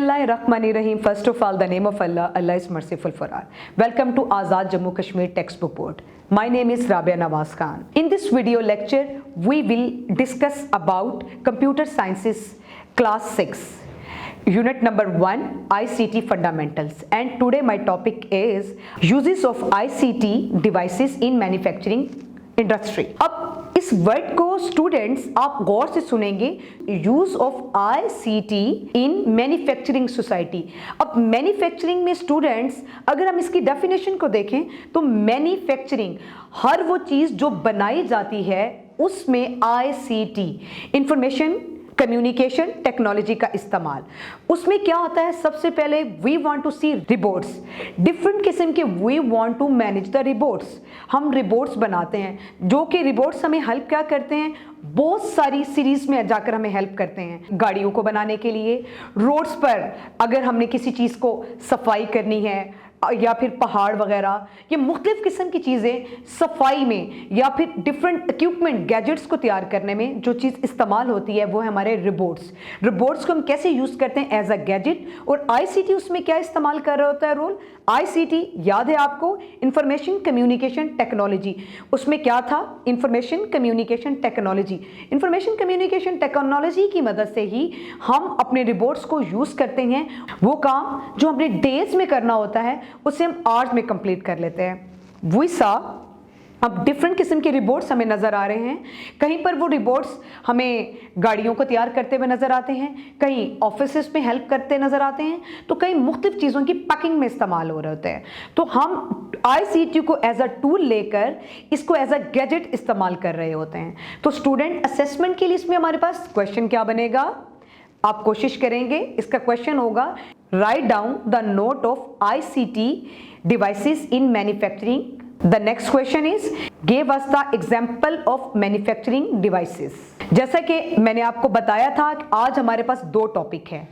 Bismillahirrahmanirrahim. First of all, the name of Allah. Allah is merciful for all. Welcome to Azad Jammu Kashmir Textbook Board. My name is Rabia Nawaz Khan. In this video lecture, we will discuss about Computer Sciences Class 6. Unit number 1, ICT Fundamentals. And today my topic is uses of ICT devices in manufacturing industry. अब इस word को students आप गौर से सुनेंगे, use of ICT in manufacturing society. अब manufacturing में students अगर हम इसकी डेफिनेशन को देखें तो मैन्युफैक्चरिंग हर वो चीज जो बनाई जाती है उसमें आईसीटी इंफॉर्मेशन कम्युनिकेशन टेक्नोलॉजी का इस्तेमाल। उसमें क्या होता है, सबसे पहले we want to see reports, different किस्म के we want to manage the reports. हम रिपोर्ट्स बनाते हैं जो कि रिपोर्ट्स हमें हेल्प क्या करते हैं, बहुत सारी सीरीज में जाकर हमें हेल्प करते हैं। गाड़ियों को बनाने के लिए, रोड्स पर अगर हमने किसी चीज़ को सफाई करनी है या फिर पहाड़ वगैरह, ये मुख्तलिफ किस्म की चीज़ें सफाई में या फिर डिफरेंट इक्विपमेंट गैजेट्स को तैयार करने में जो चीज़ इस्तेमाल होती है वो है हमारे रिपोर्ट्स। रिपोर्ट्स को हम कैसे यूज़ करते हैं एज अ गैजेट, और आईसीटी उसमें क्या इस्तेमाल कर रहा होता है रोल। आईसीटी याद है आपको, इंफॉर्मेशन कम्युनिकेशन टेक्नोलॉजी। उसमें क्या था, information communication technology. Information communication technology की मदद से ही हम अपने रिपोर्ट्स को यूज़ करते हैं। वो काम जो हमने डेज में करना होता है उसे हम आवर्स में कंप्लीट कर लेते हैं। वी सा अब डिफरेंट किस्म के रिपोर्ट्स हमें नज़र आ रहे हैं। कहीं पर वो रिपोर्ट्स हमें गाड़ियों को तैयार करते हुए नज़र आते हैं, कहीं ऑफिसेस में हेल्प करते नज़र आते हैं, तो कहीं मुख्तलिफ चीज़ों की पैकिंग में इस्तेमाल हो रहे होते हैं। तो हम आईसीटी को एज अ टूल लेकर इसको एज अ गैजेट इस्तेमाल कर रहे होते हैं। तो स्टूडेंट असेसमेंट के लिए इसमें हमारे पास क्वेश्चन क्या बनेगा, आप कोशिश करेंगे, इसका क्वेश्चन होगा write down the note of ICT devices in manufacturing. The next question is give us the example of manufacturing devices। जैसा कि मैंने आपको बताया था कि आज हमारे पास दो टॉपिक है।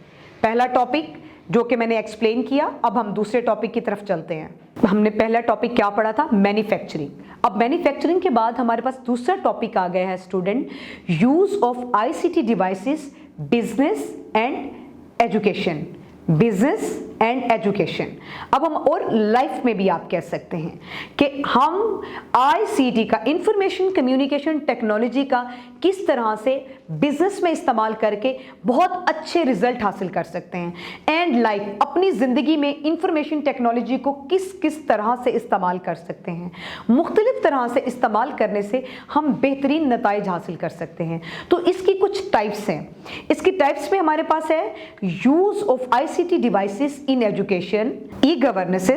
पहला टॉपिक जो कि मैंने एक्सप्लेन किया, अब हम दूसरे टॉपिक की तरफ चलते हैं। हमने पहला टॉपिक क्या पढ़ा था, मैन्युफैक्चरिंग। अब मैन्युफैक्चरिंग के बाद हमारे पास दूसरा टॉपिक आ गया है student, use of ICT devices business and education. Business and education. अब हम और लाइफ में भी आप कह सकते हैं कि हम आईसीटी का, इंफॉर्मेशन कम्युनिकेशन टेक्नोलॉजी का किस तरह से बिजनेस में इस्तेमाल करके बहुत अच्छे रिजल्ट हासिल कर सकते हैं, एंड लाइफ अपनी ज़िंदगी में इंफॉर्मेशन टेक्नोलॉजी को किस किस तरह से इस्तेमाल कर सकते हैं। मुख्तलिफ तरह से इस्तेमाल करने से हम बेहतरीन नताइज हासिल कर सकते हैं। तो इसकी कुछ टाइप्स हैं। इसकी टाइप्स में हमारे पास है use of ICT devices in education, e governance,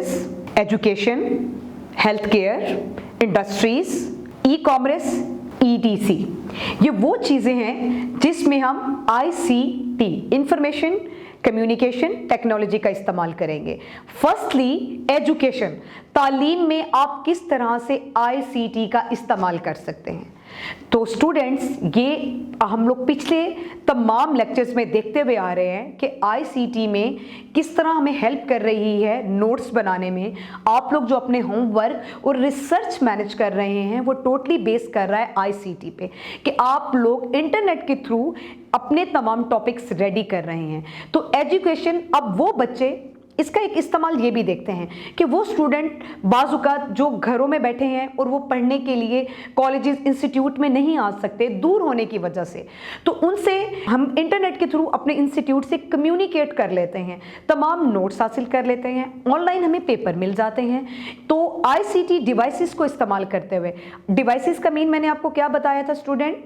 education, health care, industries, e commerce, etc. ये वो चीज़ें हैं जिसमें हम आईसीटी इंफॉर्मेशन कम्युनिकेशन टेक्नोलॉजी का इस्तेमाल करेंगे। फर्स्टली एजुकेशन, तालीम में आप किस तरह से आईसीटी का इस्तेमाल कर सकते हैं। तो स्टूडेंट्स ये हम लोग पिछले तमाम लेक्चर्स में देखते हुए आ रहे हैं कि आईसीटी में किस तरह हमें हेल्प कर रही है नोट्स बनाने में। आप लोग जो अपने होमवर्क और रिसर्च मैनेज कर रहे हैं वो टोटली बेस कर रहा है आईसीटी पे, कि आप लोग इंटरनेट के थ्रू अपने तमाम टॉपिक्स रेडी कर रहे हैं। तो एजुकेशन, अब वो बच्चे, इसका एक इस्तेमाल ये भी देखते हैं कि वो स्टूडेंट बाज़-औक़ात जो घरों में बैठे हैं और वो पढ़ने के लिए कॉलेजेस इंस्टीट्यूट में नहीं आ सकते दूर होने की वजह से, तो उनसे हम इंटरनेट के थ्रू अपने इंस्टीट्यूट से कम्युनिकेट कर लेते हैं, तमाम नोट्स हासिल कर लेते हैं, ऑनलाइन हमें पेपर मिल जाते हैं। तो आईसीटी डिवाइसेस को इस्तेमाल करते हुए, डिवाइसेस का मीन मैंने आपको क्या बताया था स्टूडेंट,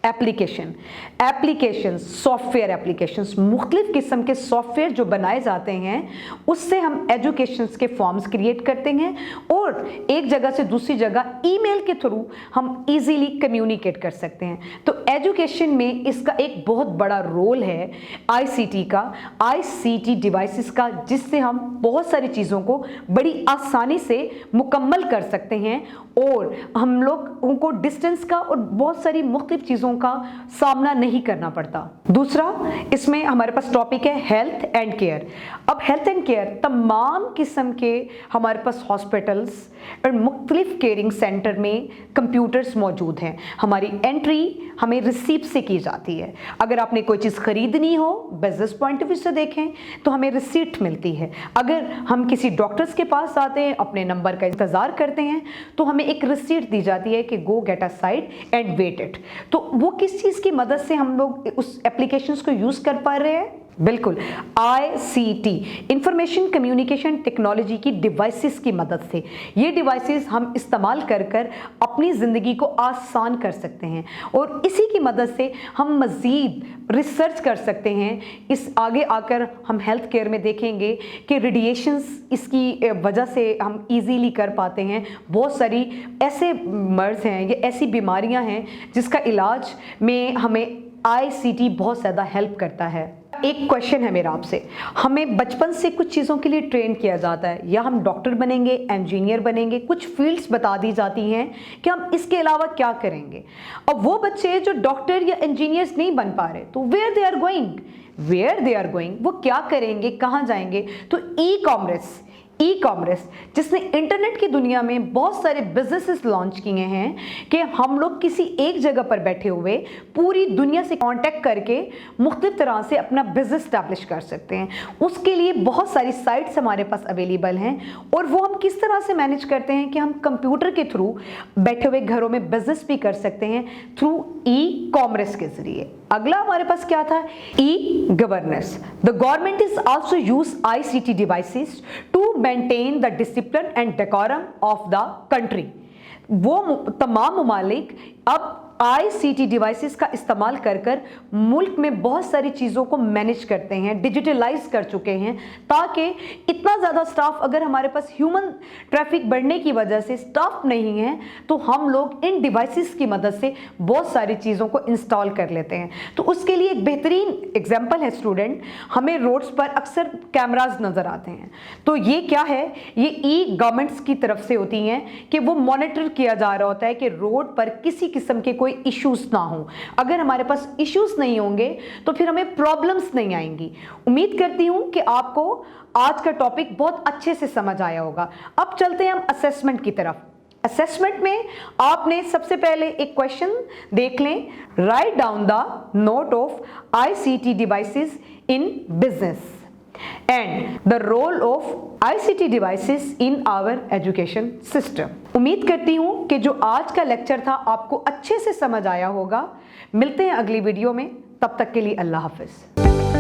एप्लीकेशन, सॉफ्टवेयर एप्लीकेशंस, मुख्तलिफ किस्म के सॉफ्टवेयर जो बनाए जाते हैं उससे हम एजुकेशंस के फॉर्म्स क्रिएट करते हैं और एक जगह से दूसरी जगह ईमेल के थ्रू हम इजीली कम्युनिकेट कर सकते हैं। तो एजुकेशन में इसका एक बहुत बड़ा रोल है आईसीटी का, आईसीटी डिवाइसेस का, जिससे हम बहुत सारी चीज़ों को बड़ी आसानी से मुकम्मल कर सकते हैं और हम लोग उनको डिस्टेंस का और बहुत सारी मुख्तलिफ चीज़ों चीज़ों का सामना नहीं करना पड़ता। दूसरा, इसमें हमारे पास टॉपिक है हेल्थ एंड केयर। अब हेल्थ एंड केयर, तमाम किस्म के हमारे पास हॉस्पिटल्स और मुख्तलिफ केयरिंग सेंटर में कंप्यूटर्स मौजूद हैं। हमारी एंट्री हमें रिसीप्ट से की जाती है। अगर आपने कोई चीज़ खरीदनी हो, बिजनेस पॉइंट ऑफ व्यू से देखें तो हमें रिसीट मिलती है। अगर हम किसी डॉक्टर्स के पास आते हैं, अपने नंबर का इंतज़ार करते हैं, तो हमें एक रिसीट दी जाती है कि go get a side and wait it. तो वो किस चीज़ की मदद से हम लोग उस एप्लीकेशंस को यूज़ कर पा रहे हैं? बिल्कुल, ICT, इंफॉर्मेशन कम्युनिकेशन टेक्नोलॉजी की डिवाइसेस की मदद से। ये डिवाइसेस हम इस्तेमाल कर कर अपनी ज़िंदगी को आसान कर सकते हैं और इसी की मदद से हम मज़ीद रिसर्च कर सकते हैं। इस आगे आकर हम हेल्थ केयर में देखेंगे कि रेडिएशंस इसकी वजह से हम इजीली कर पाते हैं। बहुत सारी ऐसे मर्ज हैं, ये ऐसी बीमारियां हैं जिसका इलाज में हमें ICT बहुत ज़्यादा हेल्प करता है। एक क्वेश्चन है मेरा आपसे, हमें बचपन से कुछ चीज़ों के लिए ट्रेन किया जाता है, या हम डॉक्टर बनेंगे, इंजीनियर बनेंगे, कुछ फील्ड्स बता दी जाती हैं कि हम इसके अलावा क्या करेंगे। अब वो बच्चे जो डॉक्टर या इंजीनियर्स नहीं बन पा रहे, तो वेयर दे आर गोइंग, वो क्या करेंगे, कहाँ जाएंगे? तो ई कॉमर्स जिसने इंटरनेट की दुनिया में बहुत सारे बिजनेसेस लॉन्च किए हैं कि हम लोग किसी एक जगह पर बैठे हुए पूरी दुनिया से कांटेक्ट करके मुख्तलिफ तरह से अपना बिजनेस स्टैब्लिश कर सकते हैं। उसके लिए बहुत सारी साइट्स हमारे पास अवेलेबल हैं और वो हम किस तरह से मैनेज करते हैं कि हम कंप्यूटर के थ्रू बैठे हुए घरों में बिजनेस भी कर सकते हैं थ्रू ई कॉमर्स के जरिए। अगला हमारे पास क्या था? E governance. The government is also use ICT devices to maintain the discipline and decorum of the country. वो तमाम ममालिक अब ICT डिवाइसेस का इस्तेमाल कर कर मुल्क में बहुत सारी चीज़ों को मैनेज करते हैं, डिजिटलाइज कर चुके हैं, ताकि इतना ज़्यादा स्टाफ, अगर हमारे पास ह्यूमन ट्रैफिक बढ़ने की वजह से स्टाफ नहीं है, तो हम लोग इन डिवाइसेस की मदद से बहुत सारी चीज़ों को इंस्टॉल कर लेते हैं। तो उसके लिए एक बेहतरीन एग्जाम्पल है स्टूडेंट, हमें रोड्स पर अक्सर कैमराज नज़र आते हैं। तो ये क्या है? ये ई गवर्नमेंट्स की तरफ से होती हैं कि वो मॉनिटर किया जा रहा होता है कि रोड पर किसी किस्म के कोई इश्यूज ना हो। अगर हमारे पास इश्यूज नहीं होंगे तो फिर हमें प्रॉब्लम्स नहीं आएंगी। उम्मीद करती हूं कि आपको आज का टॉपिक बहुत अच्छे से समझ आया होगा। अब चलते हैं हम असेसमेंट की तरफ। असेसमेंट में आपने सबसे पहले एक क्वेश्चन देख लें, write down the note of ICT devices in business and the role of ICT devices in our education system। उम्मीद करती हूँ कि जो आज का लेक्चर था आपको अच्छे से समझ आया होगा। मिलते हैं अगली वीडियो में, तब तक के लिए अल्लाह हाफिज।